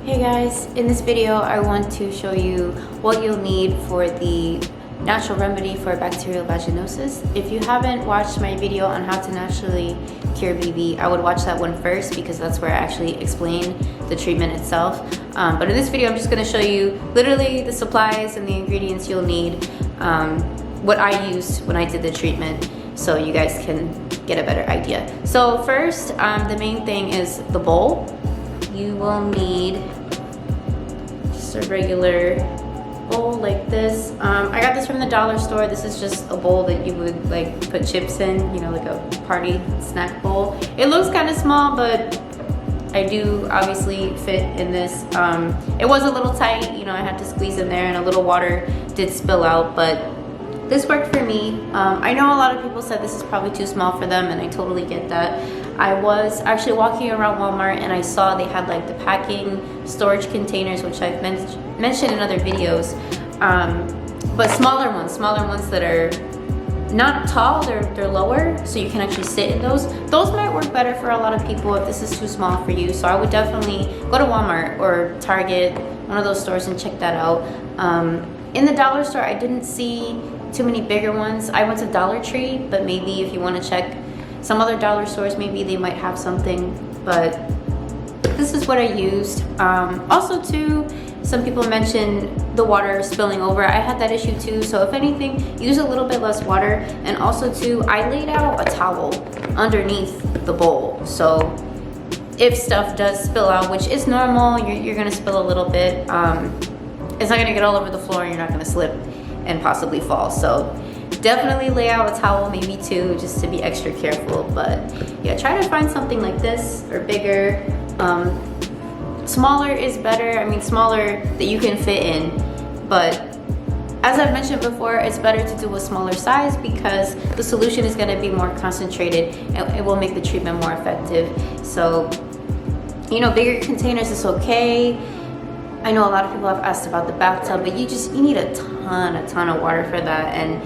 Hey guys, in this video I want to show you what you'll need for the natural remedy for bacterial vaginosis. If you haven't watched my video on how to naturally cure BV, I would watch that one first because that's where I actually explain the treatment itself. But in this video I'm just going to show you literally the supplies and the ingredients you'll need, what I used when I did the treatment, so you guys can get a better idea. So first, the main thing is the bowl. You will need just a regular bowl like this. I got this from the dollar store. This is just a bowl that you would like put chips in, you know, like a party snack bowl. It looks kind of small, but I do obviously fit in this. It was a little tight, you know, I had to squeeze in there and a little water did spill out, but this worked for me. I know a lot of people said this is probably too small for them, and I totally get that. I was actually walking around Walmart and I saw they had like the packing storage containers, which I've mentioned in other videos, but smaller ones that are not tall, they're lower, so you can actually sit in those. Those might work better for a lot of people if this is too small for you. So I would definitely go to Walmart or Target, one of those stores, and check that out. In the dollar store, I didn't see too many bigger ones. I went to Dollar Tree, but maybe if you want to check some other dollar stores, maybe they might have something, but this is what I used. Also too, some people mentioned the water spilling over. I had that issue too, so if anything, use a little bit less water. And also too, I laid out a towel underneath the bowl, so if stuff does spill out, which is normal, you're gonna spill a little bit, it's not gonna get all over the floor and you're not gonna slip and possibly fall. So definitely lay out a towel, maybe two, just to be extra careful. But yeah, try to find something like this or bigger. Smaller is better. I mean, smaller that you can fit in, but as I've mentioned before, it's better to do a smaller size because the solution is going to be more concentrated and it will make the treatment more effective. So, you know, bigger containers is okay. I know a lot of people have asked about the bathtub, but you need a ton of water for that. And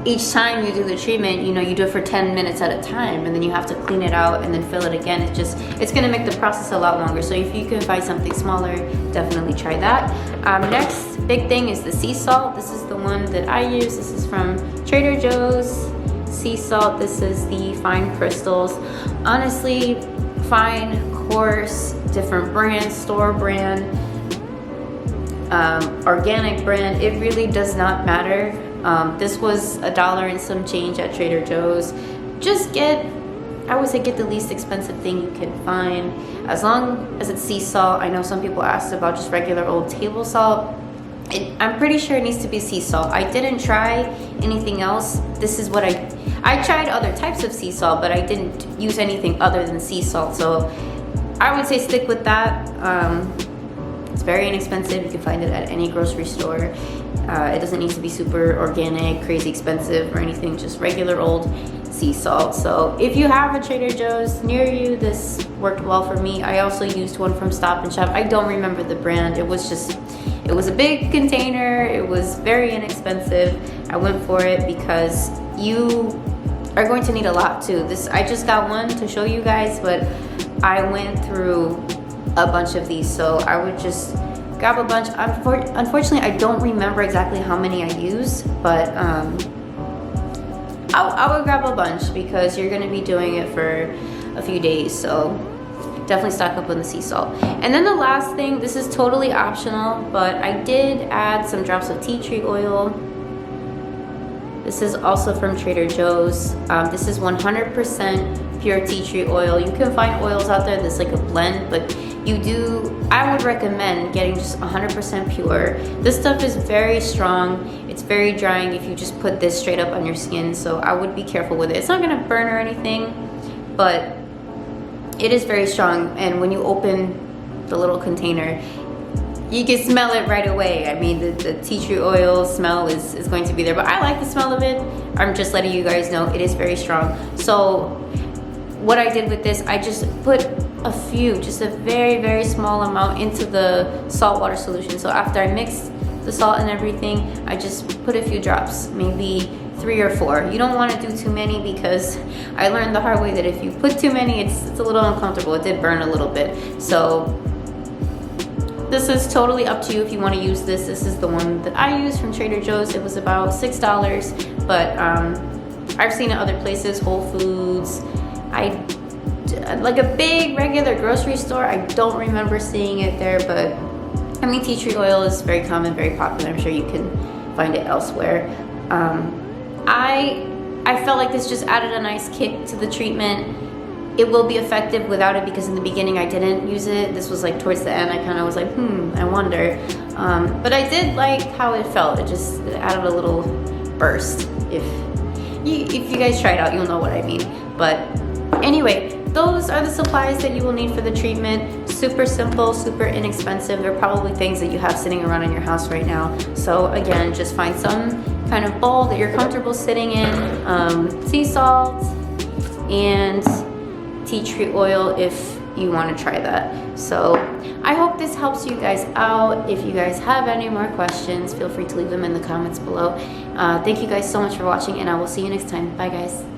each time you do the treatment, you know, you do it for 10 minutes at a time, and then you have to clean it out and then fill it again. It's gonna make the process a lot longer. So if you can find something smaller, definitely try that. Next big thing is the sea salt. This is the one that I use. This is from Trader Joe's sea salt. This is the fine crystals. Honestly, fine, coarse, different brands, store brand, organic brand, it really does not matter. This was $1 and some change at Trader Joe's. Just I would say get the least expensive thing you can find, as long as it's sea salt. I know some people asked about just regular old table salt. I'm pretty sure it needs to be sea salt. I didn't try anything else. This is what I tried other types of sea salt, but I didn't use anything other than sea salt. So I would say stick with that. It's very inexpensive. You can find it at any grocery store. It doesn't need to be super organic, crazy expensive or anything, just regular old sea salt. So if you have a Trader Joe's near you, this worked well for me. I also used one from Stop and Shop. I don't remember the brand. It was a big container. It was very inexpensive. I went for it because you are going to need a lot too. I just got one to show you guys, but I went through a bunch of these, so I would just grab a bunch. Unfortunately, I don't remember exactly how many I used, but I would grab a bunch because you're going to be doing it for a few days, so definitely stock up on the sea salt. And then the last thing, this is totally optional, but I did add some drops of tea tree oil. This is also from Trader Joe's. This is 100% pure tea tree oil. You can find oils out there that's like a blend, but I would recommend getting just 100% pure. This stuff is very strong. It's very drying if you just put this straight up on your skin, so I would be careful with it. It's not gonna burn or anything, but it is very strong, and when you open the little container, you can smell it right away. I mean, the tea tree oil smell is going to be there, but I like the smell of it. I'm just letting you guys know it is very strong. So what I did with this, I just put just a very, very small amount into the saltwater solution. So after I mixed the salt and everything, I just put a few drops, maybe 3 or 4. You don't want to do too many because I learned the hard way that if you put too many, it's a little uncomfortable. It did burn a little bit. So this is totally up to you if you want to use this. This is the one that I use from Trader Joe's. It was about $6, but I've seen it other places, Whole Foods. Like a big regular grocery store, I don't remember seeing it there, but I mean, tea tree oil is very common, very popular. I'm sure you can find it elsewhere. I felt like this just added a nice kick to the treatment. It will be effective without it, because in the beginning I didn't use it. This was like towards the end, I kind of was like, I wonder. But I did like how it felt. It just added a little burst. If you guys try it out, you'll know what I mean. But anyway, those are the supplies that you will need for the treatment. Super simple, super inexpensive. They're probably things that you have sitting around in your house right now. So again, just find some kind of bowl that you're comfortable sitting in, sea salt, and tea tree oil if you want to try that. So I hope this helps you guys out. If you guys have any more questions, feel free to leave them in the comments below. Thank you guys so much for watching, and I will see you next time. Bye guys.